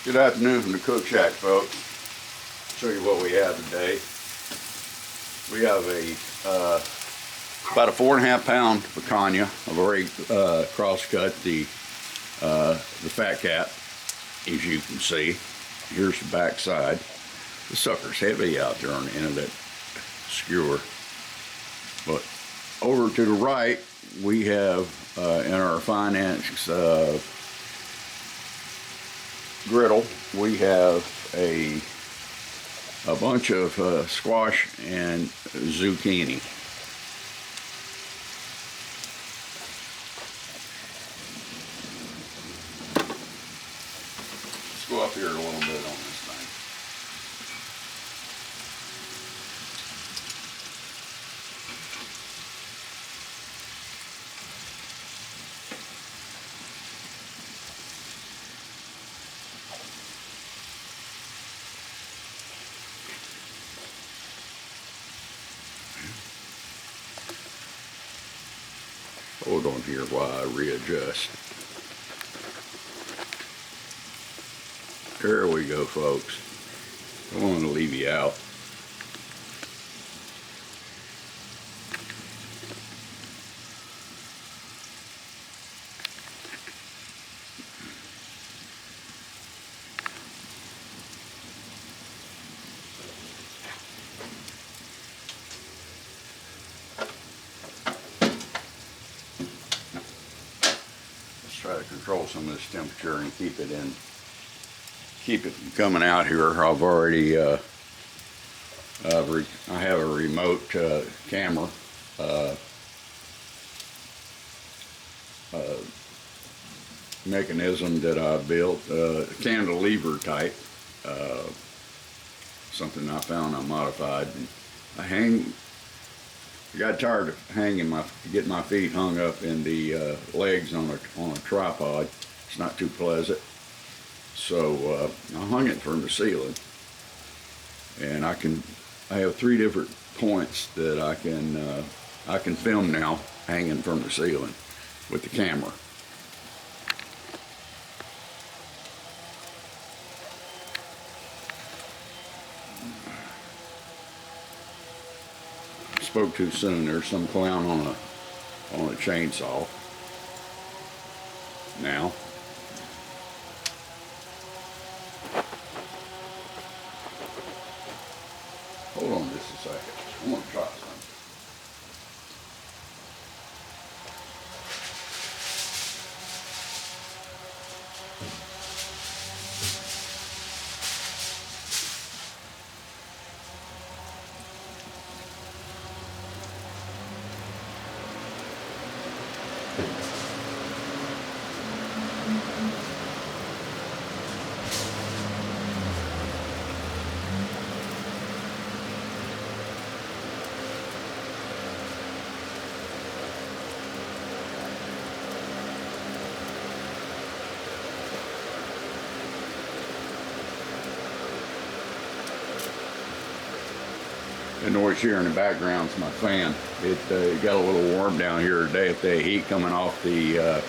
Good afternoon from the Cook Shack, folks. Show you what we have today. We have about a 4.5 pound picanha. I've already cross-cut the fat cap, as you can see. Here's the back side. The sucker's heavy out there on the end of that skewer. But over to the right, we have in our finance griddle, we have a bunch of squash and zucchini. Let's go up here a little bit on this thing. Hold on here while I readjust. There we go, folks. I don't want to leave you out. Try to control some of this temperature and keep it from coming out here. I've already I have a remote camera mechanism that I built, cantilever type, something I found I modified. And I got tired of getting my feet hung up in the legs on a tripod. It's not too pleasant. So I hung it from the ceiling, and I have 3 different points that I can film now hanging from the ceiling with the camera. Spoke too soon. There's some clown on a chainsaw. Now, hold on just a second. I want to try something. The noise here in the background is my fan. It got a little warm down here today with the heat coming off the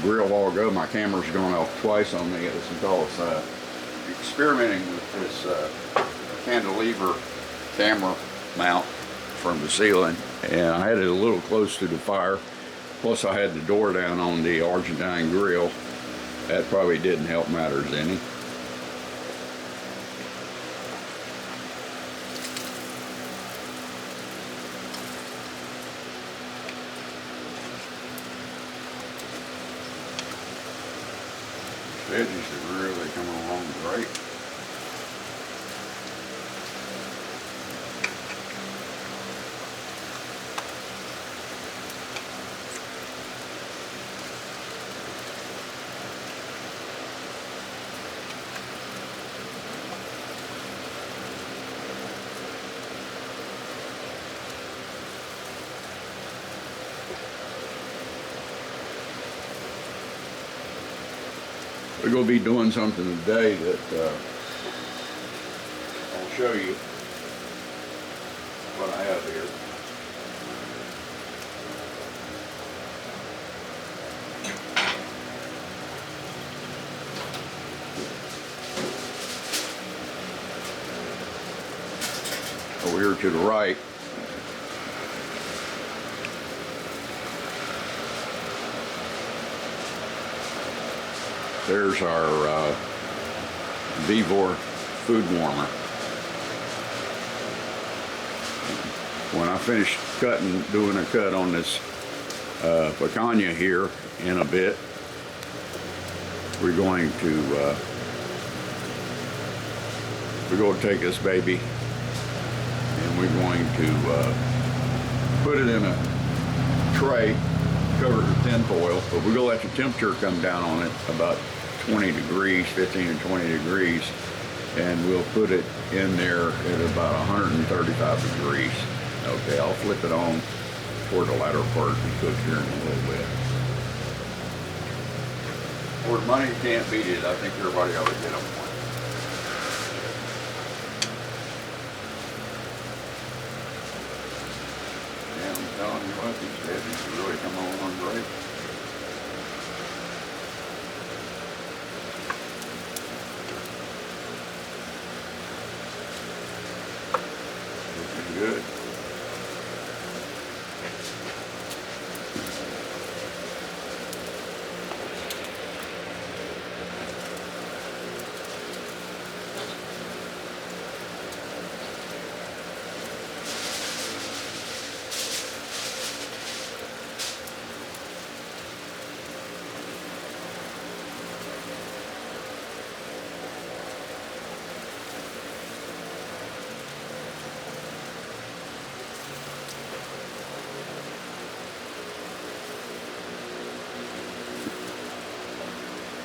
grill while ago. My camera's gone off twice on me. It's because experimenting with this cantilever camera mount from the ceiling, and I had it a little close to the fire. Plus I had the door down on the Argentine grill. That probably didn't help matters any. Veggies are really coming along great. We're going to be doing something today that I'll show you what I have here. here to the right. There's our Vivor food warmer. When I finish doing a cut on this picanha here in a bit, we're going to take this baby and we're going to put it in a tray covered with tin foil, but we're going to let the temperature come down on it about 20 degrees, 15 or 20 degrees, and we'll put it in there at about 135 degrees. Okay, I'll flip it on toward the latter part and cook here in a little bit. For money can't beat it, I think everybody ought to get them one. And I'm telling you what, these babies have really come along great. Looking good.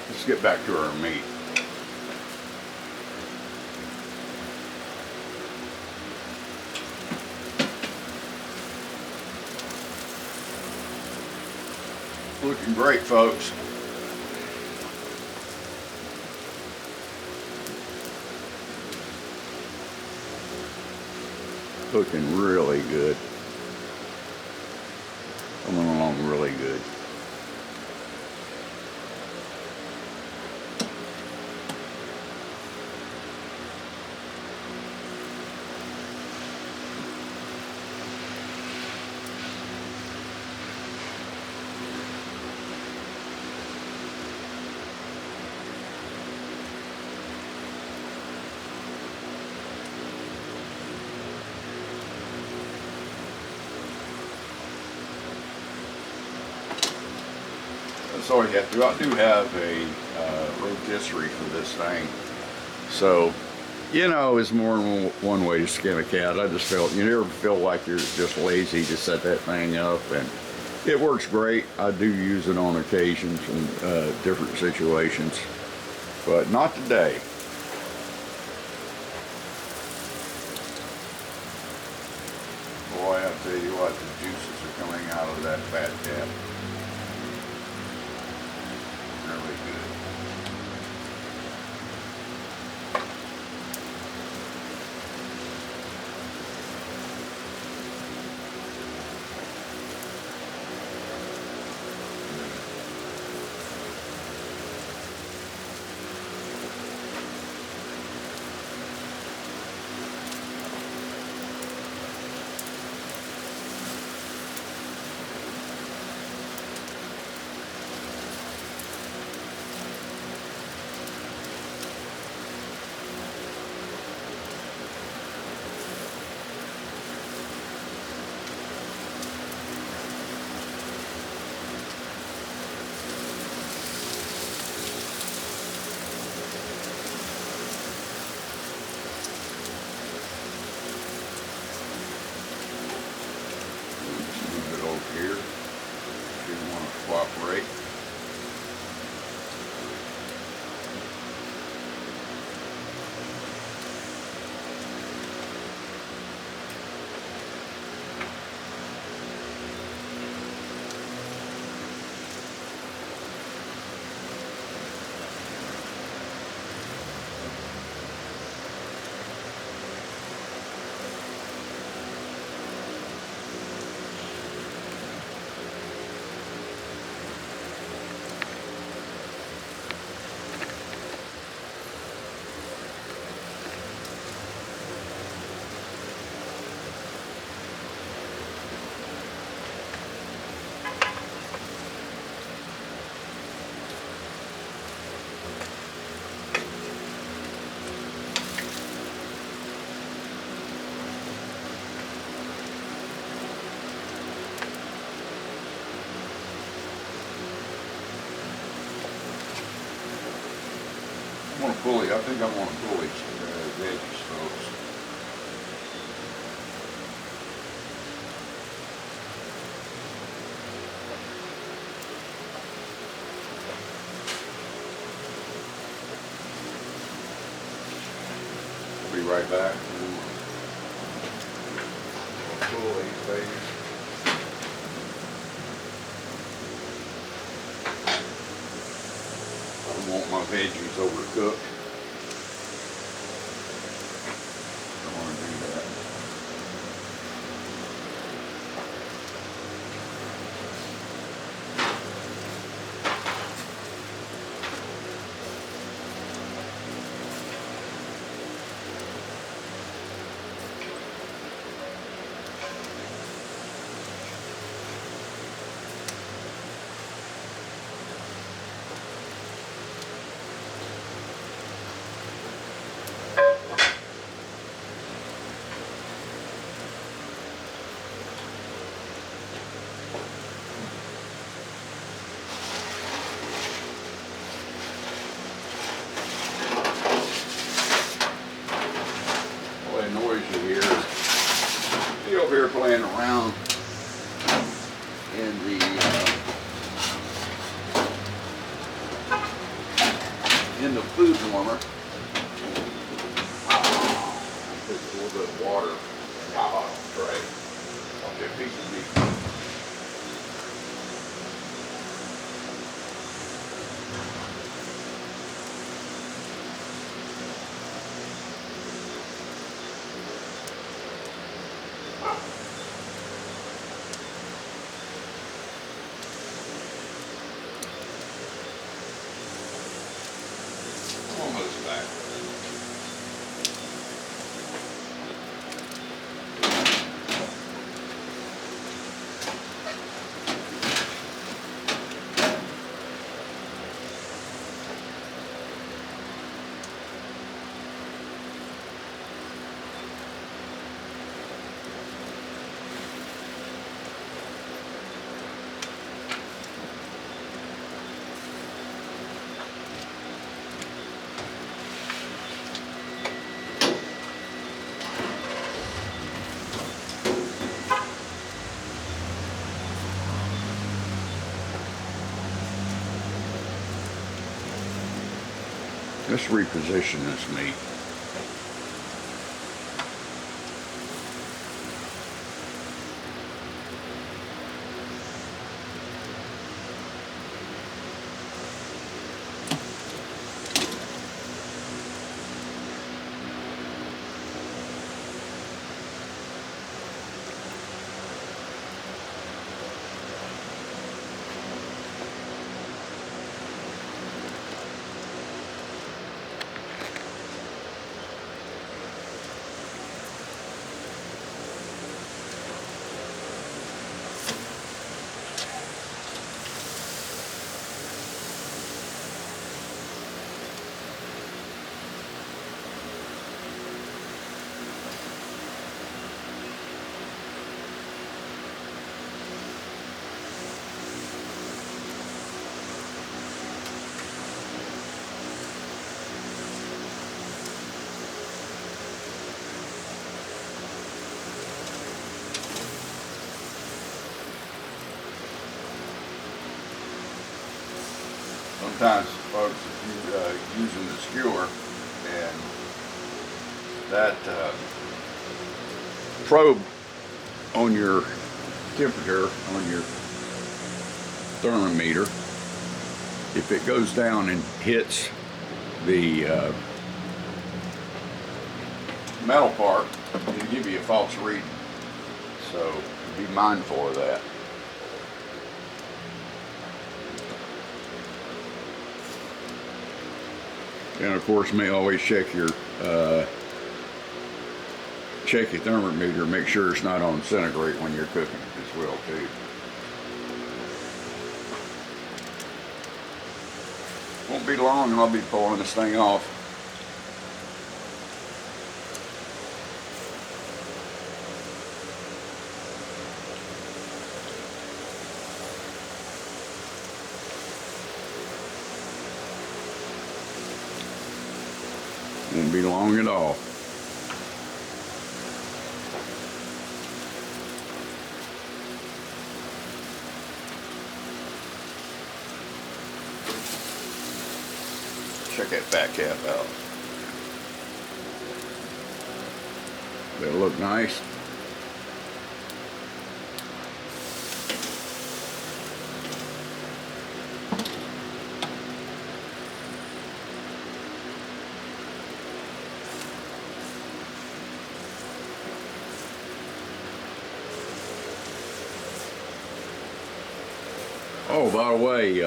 Let's get back to our meat. Looking great, folks. Looking really good. Coming along really good. That's all you have to do. I do have a rotisserie for this thing. So, you know, it's more than one way to skin a cat. I just felt, you never feel like you're just lazy to set that thing up, and it works great. I do use it on occasions in different situations, but not today. Boy, I tell you what, the juices are coming out of that fat cat. Really good. want to pull it. I think I want to pull these veggies, folks. I'll be right back. We'll pull these babies. I don't want my veggies overcooked. Don't want to do that. Noise you hear. Be over here playing around in the food warmer. Put a little bit of water in the hot tray. I'll get a piece of meat. Almost back. Let's reposition this meat. Sometimes, folks, if you're using the skewer and that probe on your temperature, on your thermometer, if it goes down and hits the metal part, it'll give you a false reading. So be mindful of that. And of course, may always check your thermometer, make sure it's not on centigrade when you're cooking as well too. Won't be long and I'll be pulling this thing off. Won't be long at all. Check that back half out. That'll look nice. Oh, by the way,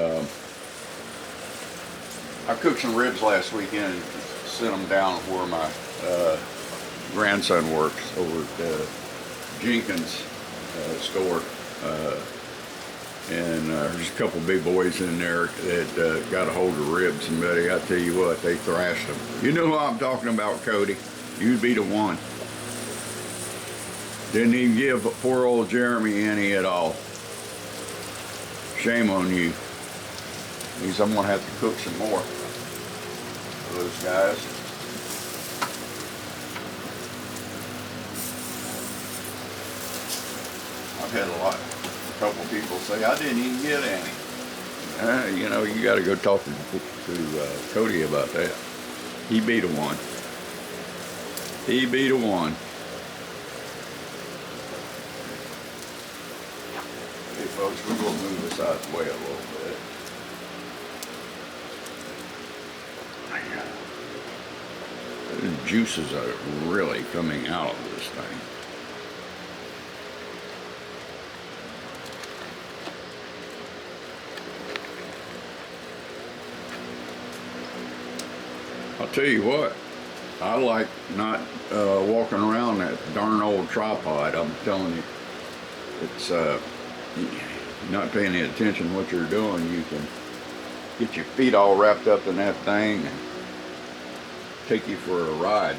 I cooked some ribs last weekend and sent them down where my grandson works over at Jenkins store. And there's a couple big boys in there that got a hold of ribs, and buddy, I tell you what, they thrashed them. You know who I'm talking about, Cody. You'd be the one. Didn't even give poor old Jeremy any at all. Shame on you. Means I'm gonna have to cook some more for those guys. I've had a couple people say I didn't even get any. You know, you got to go talk to Cody about that. He be the one. He be the one. Hey folks, we're going to move this out of the way a little bit. The juices are really coming out of this thing. I'll tell you what, I like not walking around that darn old tripod. I'm telling you, it's you're not paying any attention to what you're doing. You can get your feet all wrapped up in that thing and take you for a ride.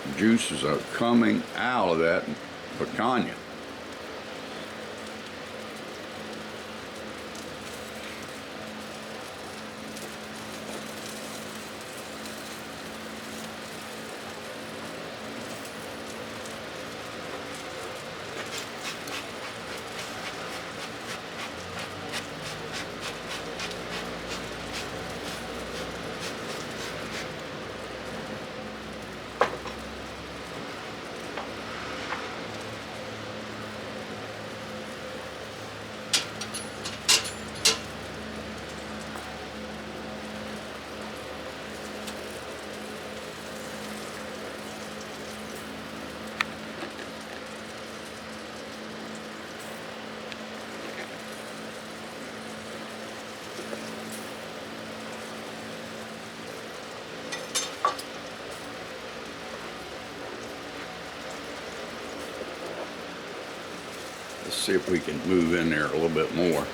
The juices are coming out of that picanha. Let's see if we can move in there a little bit more.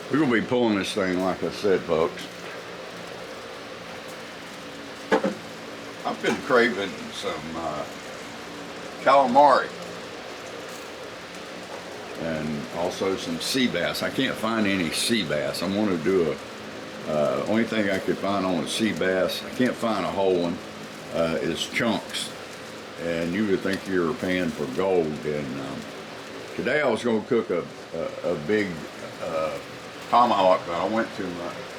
We're going to be pulling this thing, like I said, folks. I've been craving some calamari and also some sea bass. I can't find any sea bass. I want to do only thing I could find on a sea bass, I can't find a whole one, is chunks. And you would think you were paying for gold. And today I was going to cook a big tomahawk, but I went to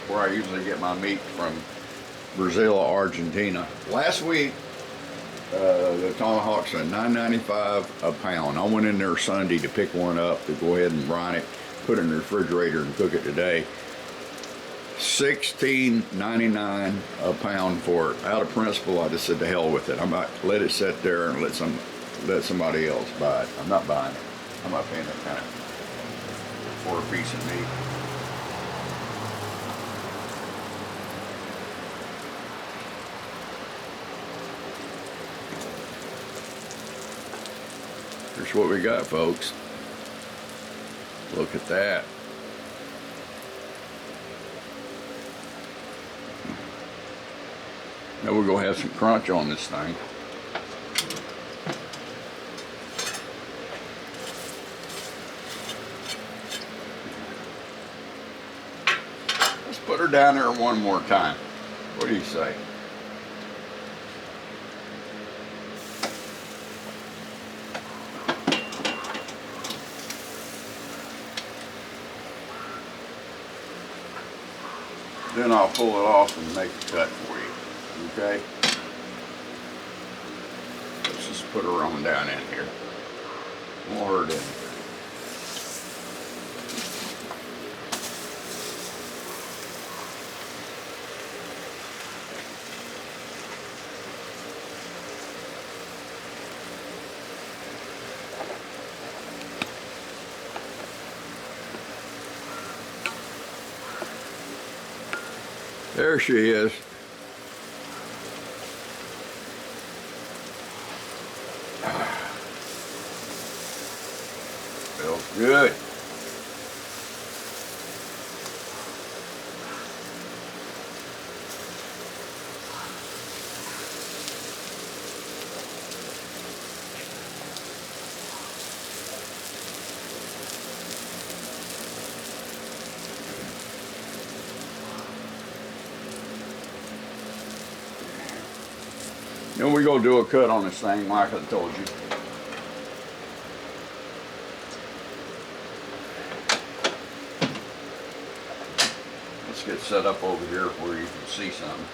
where I usually get my meat from, Brazil, Argentina. Last week, the tomahawks are $9.95 a pound. I went in there Sunday to pick one up to go ahead and brine it. put it in the refrigerator and cook it today. $16.99 a pound for it. Out of principle, I just said to hell with it. I might let it sit there and let somebody else buy it. I'm not buying it. I'm not paying that kind of for a piece of meat. Here's what we got, folks. Look at that. Now we're gonna have some crunch on this thing. Let's put her down there one more time. What do you say? Then I'll pull it off and make a cut for you. Okay? Let's just put her on down in here. More her in here. There she is. Feels good. Then we're going to do a cut on this thing like I told you. Let's get set up over here where you can see something.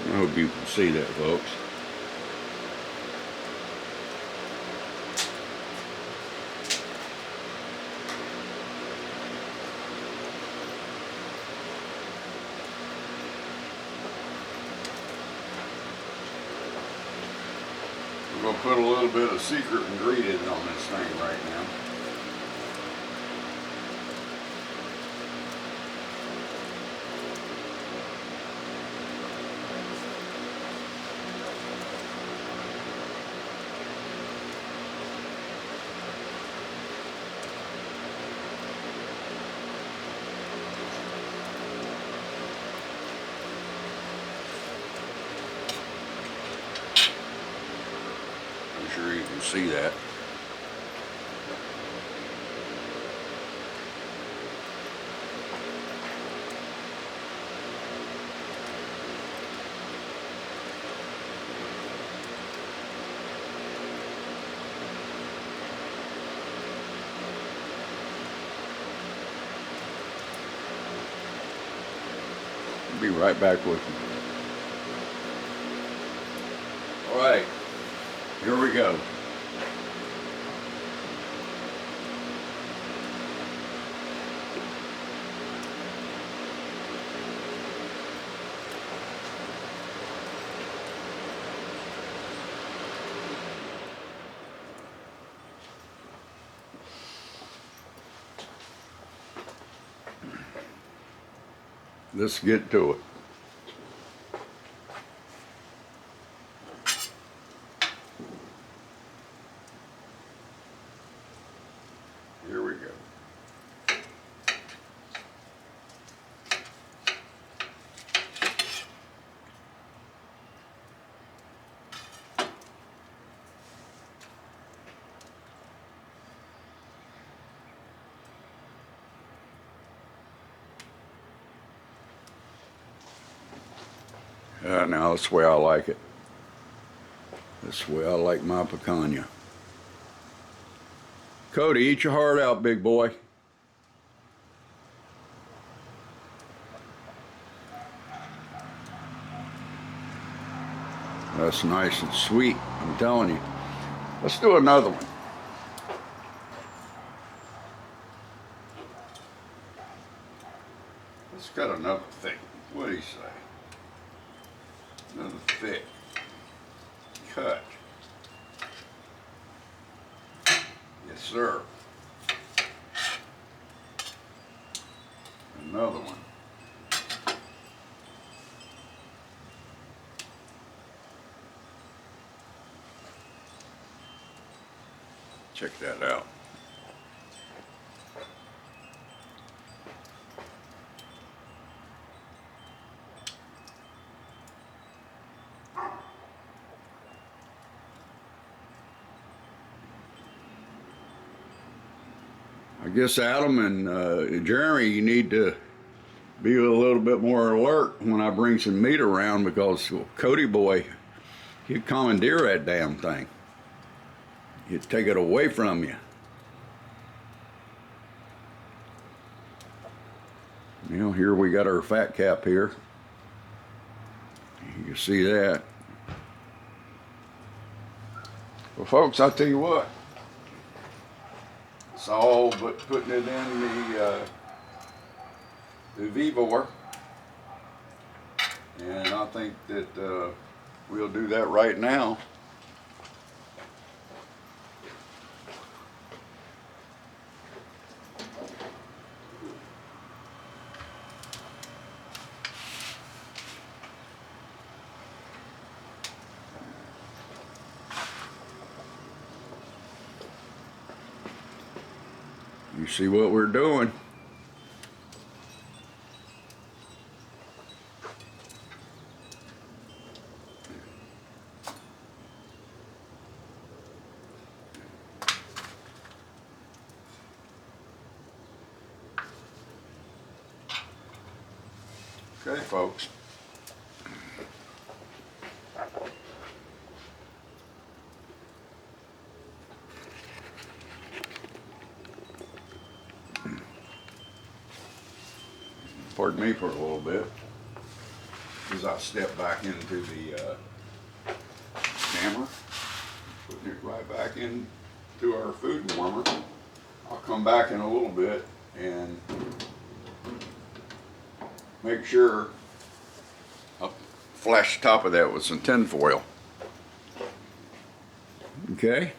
I hope you can see that, folks. We're going to put a little bit of secret ingredient on this thing right now. I'm sure you can see that. I'll be right back with you. All right. Here we go. let's get to it. Here we go. Now that's the way I like it. That's the way I like my picanha. Cody, eat your heart out, big boy. That's nice and sweet, I'm telling you. Let's do another one. Let's cut another thick. What do you say? Another thick cut. Yes, sir. Another one. Check that out. I guess Adam and Jeremy, you need to be a little bit more alert when I bring some meat around, because Cody boy, he'd commandeer that damn thing. He'd take it away from you. You know, here we got our fat cap here. You can see that. Well, folks, I'll tell you what. It's all but putting it in the Vivor. And I think that we'll do that right now. You see what we're doing. Okay, folks. Pardon me for a little bit as I step back into the camera, putting it right back into our food warmer. I'll come back in a little bit and make sure I'll flash the top of that with some tin foil. Okay.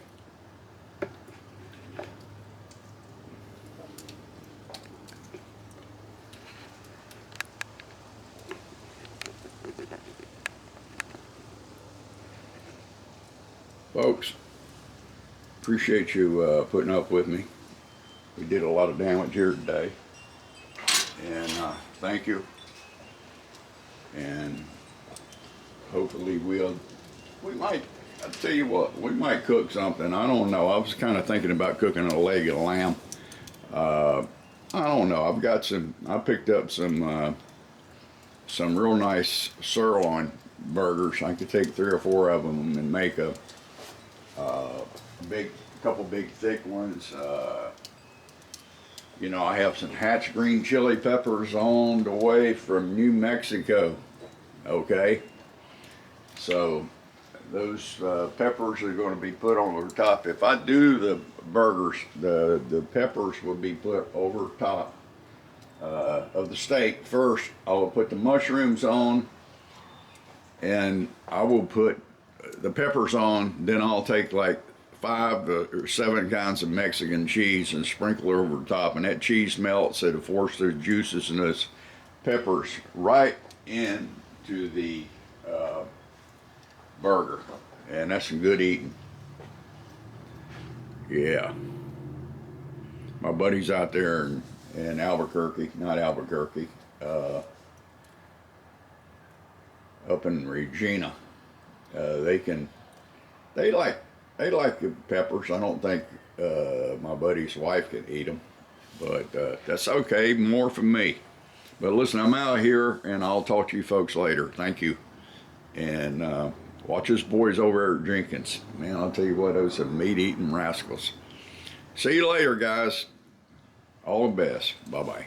Folks, appreciate you putting up with me. We did a lot of damage here today, and thank you. And hopefully we might, I'll tell you what, we might cook something. I don't know. I was kind of thinking about cooking a leg of lamb. I don't know. I picked up some real nice sirloin burgers. I could take 3 or 4 of them and make a couple big thick ones. You know, I have some Hatch green chili peppers on the way from New Mexico. Okay, so those peppers are going to be put on the top. If I do the burgers, the peppers will be put over top of the steak first. I will put the mushrooms on, and I will put the peppers on. Then I'll take like 5 or 7 kinds of Mexican cheese and sprinkle it over the top, and that cheese melts. It'll force the juices peppers right into the burger, and that's some good eating. Yeah. My buddies out there in Albuquerque, not Albuquerque, up in Regina, they like the peppers. I don't think my buddy's wife can eat them, but that's okay. More from me. But listen, I'm out of here, and I'll talk to you folks later. Thank you, and watch us boys over at Jenkins. Man, I'll tell you what, those are meat-eating rascals. See you later, guys. All the best. Bye-bye.